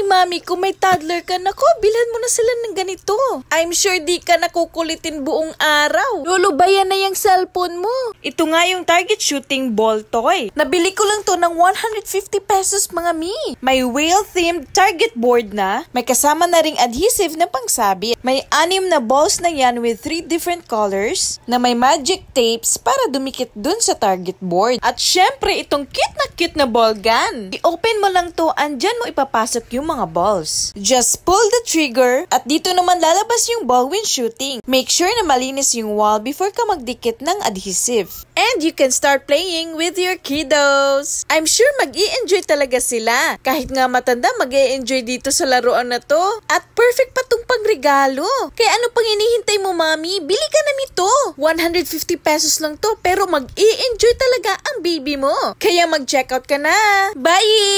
Ay, mami, kung may toddler ka, nako, bilhan mo na sila ng ganito. I'm sure di ka nakukulitin buong araw. Lulubayan na yung cellphone mo. Ito nga yung Target shooting ball toy. Nabili ko lang to ng 150 pesos, mga mi. May whale-themed Target board na. May kasama na ring adhesive na pangsabit. May 6 na balls na yan with 3 different colors na may magic tapes para dumikit dun sa Target board. At syempre, itong cute na ball gun. I-open mo lang to, andyan mo ipapasok yung mga balls. Just pull the trigger at dito naman lalabas yung ball when shooting. Make sure na malinis yung wall before ka magdikit ng adhesive. And you can start playing with your kiddos. I'm sure mag-i-enjoy talaga sila. Kahit nga matanda, mag-i-enjoy dito sa laruan na to. At perfect pa tong pangregalo. Kaya ano pang hinihintay mo, mami? Bili ka na nito. 150 pesos lang to, pero mag-i-enjoy talaga ang baby mo. Kaya mag-checkout ka na. Bye!